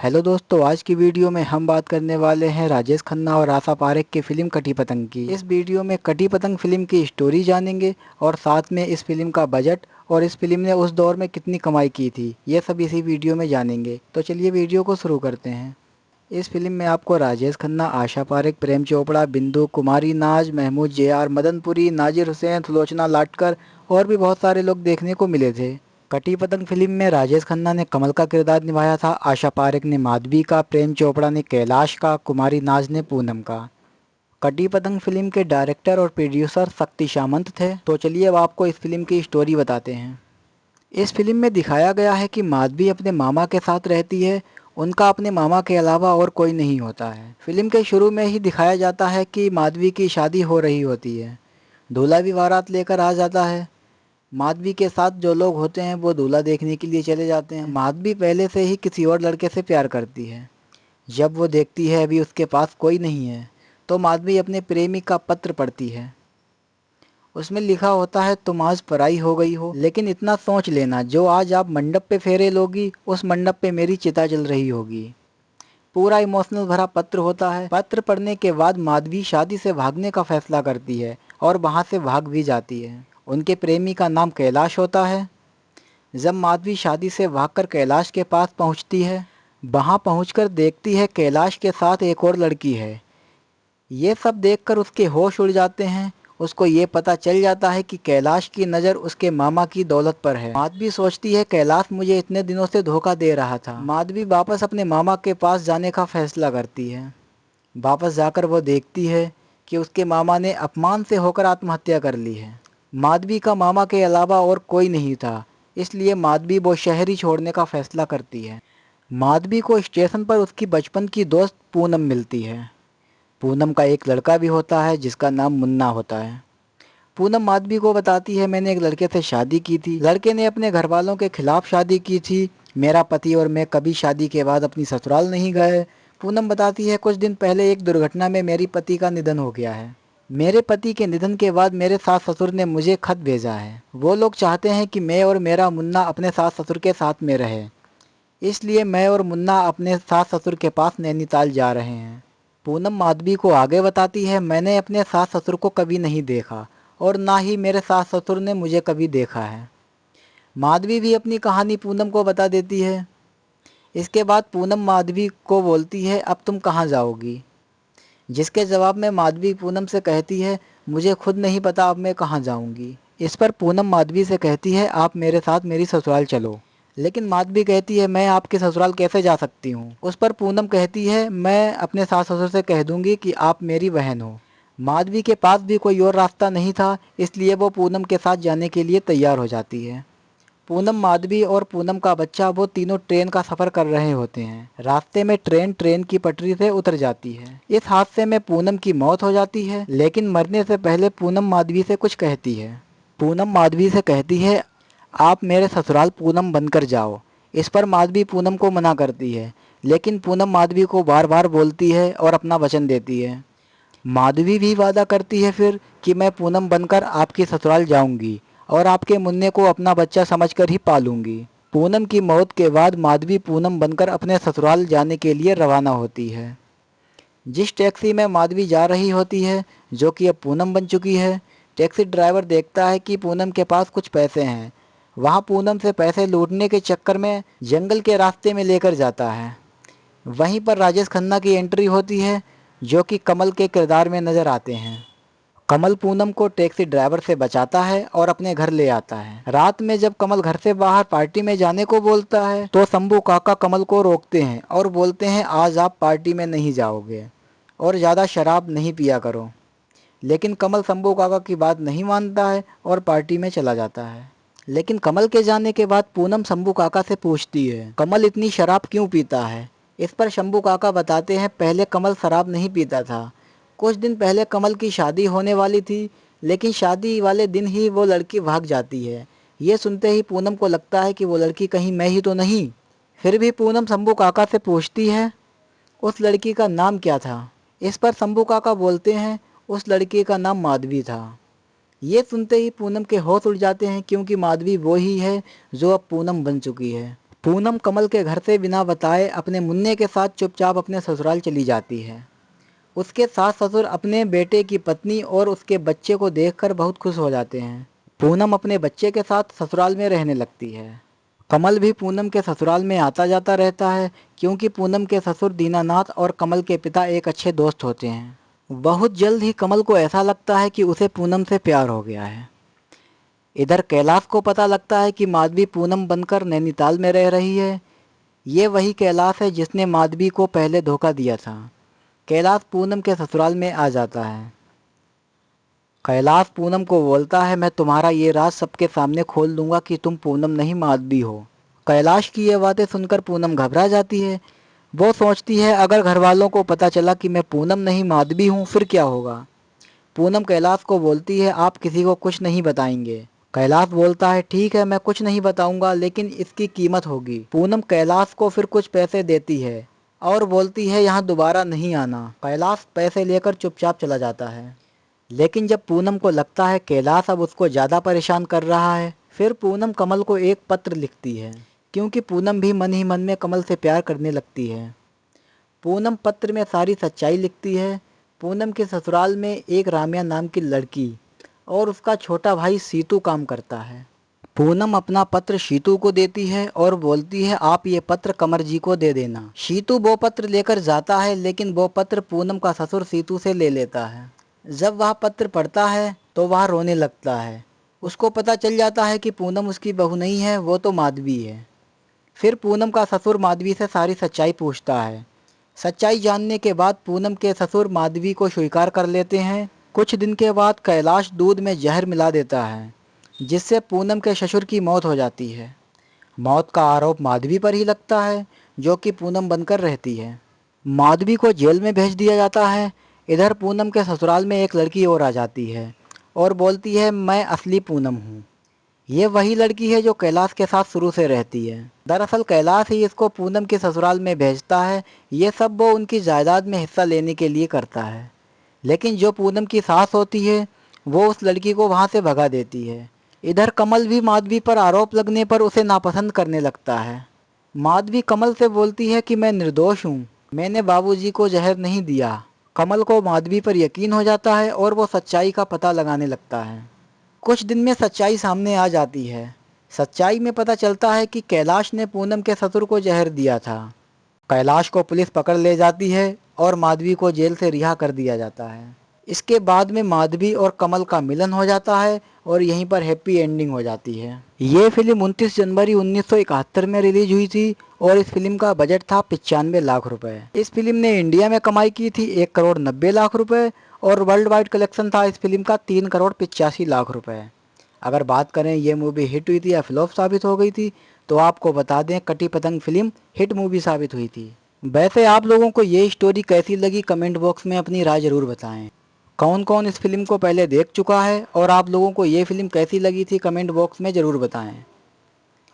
Hello दोस्तों, आज की वीडियो में हम बात करने वाले हैं राजेश खन्ना और आशा पारेख की फिल्म कटी पतंग की। इस वीडियो में कटी पतंग फिल्म की स्टोरी जानेंगे और साथ में इस फिल्म का बजट और इस फिल्म ने उस दौर में कितनी कमाई की थी, ये सब इसी वीडियो में जानेंगे। तो चलिए वीडियो को शुरू करते हैं। इस फिल्म में आपको राजेश खन्ना, आशा पारेख, प्रेम चोपड़ा, बिंदु कुमारी, नाज, महमूद JR, मदनपुरी, नाजिर हुसैन, सुलोचना लाटकर और भी बहुत सारे लोग देखने को मिले थे। कटी पतंग फिल्म में राजेश खन्ना ने कमल का किरदार निभाया था, आशा पारेख ने माधवी का, प्रेम चोपड़ा ने कैलाश का, कुमारी नाज ने पूनम का। कटी पतंग फिल्म के डायरेक्टर और प्रोड्यूसर शक्ति सामंत थे। तो चलिए अब आपको इस फिल्म की स्टोरी बताते हैं। इस फिल्म में दिखाया गया है कि माधवी अपने मामा के साथ रहती है। उनका अपने मामा के अलावा और कोई नहीं होता है। फिल्म के शुरू में ही दिखाया जाता है कि माधवी की शादी हो रही होती है। दूल्हा भी बारात लेकर आ जाता है। माधवी के साथ जो लोग होते हैं वो दूल्हा देखने के लिए चले जाते हैं। माधवी पहले से ही किसी और लड़के से प्यार करती है। जब वो देखती है अभी उसके पास कोई नहीं है, तो माधवी अपने प्रेमी का पत्र पढ़ती है। उसमें लिखा होता है, तुम आज पराई हो गई हो, लेकिन इतना सोच लेना, जो आज आप मंडप पे फेरे लोगी, उस मंडप पे मेरी चिता जल रही होगी। पूरा इमोशनल भरा पत्र होता है। पत्र पढ़ने के बाद माधवी शादी से भागने का फैसला करती है और वहाँ से भाग भी जाती है। उनके प्रेमी का नाम कैलाश होता है। जब माधवी शादी से भागकर कैलाश के पास पहुँचती है, वहाँ पहुँचकर देखती है कैलाश के साथ एक और लड़की है। ये सब देखकर उसके होश उड़ जाते हैं। उसको ये पता चल जाता है कि कैलाश की नज़र उसके मामा की दौलत पर है। माधवी सोचती है कैलाश मुझे इतने दिनों से धोखा दे रहा था। माधवी वापस अपने मामा के पास जाने का फैसला करती है। वापस जाकर वो देखती है कि उसके मामा ने अपमान से होकर आत्महत्या कर ली है। माधवी का मामा के अलावा और कोई नहीं था, इसलिए माधवी वो शहर ही छोड़ने का फैसला करती है। माधवी को स्टेशन पर उसकी बचपन की दोस्त पूनम मिलती है। पूनम का एक लड़का भी होता है जिसका नाम मुन्ना होता है। पूनम माधवी को बताती है, मैंने एक लड़के से शादी की थी। लड़के ने अपने घर वालों के खिलाफ शादी की थी। मेरा पति और मैं कभी शादी के बाद अपनी ससुराल नहीं गए। पूनम बताती है, कुछ दिन पहले एक दुर्घटना में मेरे पति का निधन हो गया है। मेरे पति के निधन के बाद मेरे सास ससुर ने मुझे खत भेजा है। वो लोग चाहते हैं कि मैं और मेरा मुन्ना अपने सास ससुर के साथ में रहे, इसलिए मैं और मुन्ना अपने सास ससुर के पास नैनीताल जा रहे हैं। पूनम माधवी को आगे बताती है, मैंने अपने सास ससुर को कभी नहीं देखा और ना ही मेरे सास ससुर ने मुझे कभी देखा है। माधवी भी अपनी कहानी पूनम को बता देती है। इसके बाद पूनम माधवी को बोलती है, अब तुम कहाँ जाओगी? जिसके जवाब में माधवी पूनम से कहती है, मुझे खुद नहीं पता अब मैं कहाँ जाऊँगी। इस पर पूनम माधवी से कहती है, आप मेरे साथ मेरी ससुराल चलो। लेकिन माधवी कहती है, मैं आपके ससुराल कैसे जा सकती हूँ? उस पर पूनम कहती है, मैं अपने सास ससुर से कह दूंगी कि आप मेरी बहन हो। माधवी के पास भी कोई और रास्ता नहीं था, इसलिए वो पूनम के साथ जाने के लिए तैयार हो जाती है। पूनम, माधवी और पूनम का बच्चा, वो तीनों ट्रेन का सफ़र कर रहे होते हैं। रास्ते में ट्रेन की पटरी से उतर जाती है। इस हादसे में पूनम की मौत हो जाती है, लेकिन मरने से पहले पूनम माधवी से कुछ कहती है। पूनम माधवी से कहती है, आप मेरे ससुराल पूनम बनकर जाओ। इस पर माधवी पूनम को मना करती है, लेकिन पूनम माधवी को बार बार बोलती है और अपना वचन देती है। माधवी भी वादा करती है फिर कि मैं पूनम बनकर आपके ससुराल जाऊंगी और आपके मुन्ने को अपना बच्चा समझकर ही पालूंगी। पूनम की मौत के बाद माधवी पूनम बनकर अपने ससुराल जाने के लिए रवाना होती है। जिस टैक्सी में माधवी जा रही होती है, जो कि अब पूनम बन चुकी है, टैक्सी ड्राइवर देखता है कि पूनम के पास कुछ पैसे हैं। वहाँ पूनम से पैसे लूटने के चक्कर में जंगल के रास्ते में लेकर जाता है। वहीं पर राजेश खन्ना की एंट्री होती है, जो कि कमल के किरदार में नजर आते हैं। कमल पूनम को टैक्सी ड्राइवर से बचाता है और अपने घर ले आता है। रात में जब कमल घर से बाहर पार्टी में जाने को बोलता है, तो शंभू काका कमल को रोकते हैं और बोलते हैं, आज आप पार्टी में नहीं जाओगे और ज़्यादा शराब नहीं पिया करो। लेकिन कमल शंभू काका की बात नहीं मानता है और पार्टी में चला जाता है। लेकिन कमल के जाने के बाद पूनम शंभू काका से पूछती है, कमल इतनी शराब क्यों पीता है? इस पर शंभू काका बताते हैं, पहले कमल शराब नहीं पीता था। कुछ दिन पहले कमल की शादी होने वाली थी, लेकिन शादी वाले दिन ही वो लड़की भाग जाती है। ये सुनते ही पूनम को लगता है कि वो लड़की कहीं मैं ही तो नहीं। फिर भी पूनम शंभू काका से पूछती है, उस लड़की का नाम क्या था? इस पर शंभू काका बोलते हैं, उस लड़की का नाम माधवी था। ये सुनते ही पूनम के होश उड़ जाते हैं, क्योंकि माधवी वो ही है जो अब पूनम बन चुकी है। पूनम कमल के घर से बिना बताए अपने मुन्ने के साथ चुपचाप अपने ससुराल चली जाती है। उसके सास ससुर अपने बेटे की पत्नी और उसके बच्चे को देखकर बहुत खुश हो जाते हैं। पूनम अपने बच्चे के साथ ससुराल में रहने लगती है। कमल भी पूनम के ससुराल में आता जाता रहता है, क्योंकि पूनम के ससुर दीनानाथ और कमल के पिता एक अच्छे दोस्त होते हैं। बहुत जल्द ही कमल को ऐसा लगता है कि उसे पूनम से प्यार हो गया है। इधर कैलाश को पता लगता है कि माधवी पूनम बनकर नैनीताल में रह रही है। ये वही कैलाश है जिसने माधवी को पहले धोखा दिया था। कैलाश पूनम के ससुराल में आ जाता है। कैलाश पूनम को बोलता है, मैं तुम्हारा ये राज सबके सामने खोल दूंगा कि तुम पूनम नहीं माधवी हो। कैलाश की ये बातें सुनकर पूनम घबरा जाती है। वो सोचती है अगर घर वालों को पता चला कि मैं पूनम नहीं माधवी हूँ फिर क्या होगा। पूनम कैलाश को बोलती है, आप किसी को कुछ नहीं बताएंगे। कैलाश बोलता है, ठीक है मैं कुछ नहीं बताऊंगा, लेकिन इसकी कीमत होगी। पूनम कैलाश को फिर कुछ पैसे देती है और बोलती है यहाँ दोबारा नहीं आना। कैलाश पैसे लेकर चुपचाप चला जाता है। लेकिन जब पूनम को लगता है कैलाश अब उसको ज़्यादा परेशान कर रहा है, फिर पूनम कमल को एक पत्र लिखती है, क्योंकि पूनम भी मन ही मन में कमल से प्यार करने लगती है। पूनम पत्र में सारी सच्चाई लिखती है। पूनम के ससुराल में एक राम्या नाम की लड़की और उसका छोटा भाई सीतू काम करता है। पूनम अपना पत्र शीतू को देती है और बोलती है, आप ये पत्र कमर जी को दे देना। शीतू वो पत्र लेकर जाता है, लेकिन वो पत्र पूनम का ससुर सीतू से ले लेता है। जब वह पत्र पढ़ता है तो वह रोने लगता है। उसको पता चल जाता है कि पूनम उसकी बहू नहीं है, वो तो माधवी है। फिर पूनम का ससुर माधवी से सारी सच्चाई पूछता है। सच्चाई जानने के बाद पूनम के ससुर माधवी को स्वीकार कर लेते हैं। कुछ दिन के बाद कैलाश दूध में जहर मिला देता है, जिससे पूनम के ससुर की मौत हो जाती है। मौत का आरोप माधवी पर ही लगता है, जो कि पूनम बनकर रहती है। माधवी को जेल में भेज दिया जाता है। इधर पूनम के ससुराल में एक लड़की और आ जाती है और बोलती है, मैं असली पूनम हूँ। ये वही लड़की है जो कैलाश के साथ शुरू से रहती है। दरअसल कैलाश ही इसको पूनम के ससुराल में भेजता है। ये सब वो उनकी जायदाद में हिस्सा लेने के लिए करता है। लेकिन जो पूनम की सास होती है वो उस लड़की को वहाँ से भगा देती है। इधर कमल भी माधवी पर आरोप लगने पर उसे नापसंद करने लगता है। माधवी कमल से बोलती है कि मैं निर्दोष हूँ, मैंने बाबूजी को जहर नहीं दिया। कमल को माधवी पर यकीन हो जाता है और वो सच्चाई का पता लगाने लगता है। कुछ दिन में सच्चाई सामने आ जाती है। सच्चाई में पता चलता है कि कैलाश ने पूनम के ससुर को जहर दिया था। कैलाश को पुलिस पकड़ ले जाती है और माधवी को जेल से रिहा कर दिया जाता है। इसके बाद में माधवी और कमल का मिलन हो जाता है और यहीं पर हैप्पी एंडिंग हो जाती है। ये फिल्म 29 जनवरी 1971 में रिलीज हुई थी और इस फिल्म का बजट था 95 लाख रुपए। इस फिल्म ने इंडिया में कमाई की थी 1 करोड़ 90 लाख रुपए और वर्ल्ड वाइड कलेक्शन था इस फिल्म का 3 करोड़ 85 लाख रुपए। अगर बात करें ये मूवी हिट हुई थी या फ्लॉप साबित हो गई थी, तो आपको बता दें कटी पतंग फिल्म हिट मूवी साबित हुई थी। वैसे आप लोगों को ये स्टोरी कैसी लगी कमेंट बॉक्स में अपनी राय ज़रूर बताएं। कौन कौन इस फिल्म को पहले देख चुका है और आप लोगों को ये फिल्म कैसी लगी थी कमेंट बॉक्स में ज़रूर बताएं।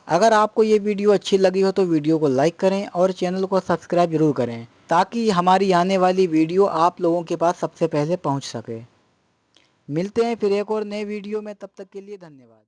अगर आपको ये वीडियो अच्छी लगी हो तो वीडियो को लाइक करें और चैनल को सब्सक्राइब जरूर करें, ताकि हमारी आने वाली वीडियो आप लोगों के पास सबसे पहले पहुंच सके। मिलते हैं फिर एक और नए वीडियो में, तब तक के लिए धन्यवाद।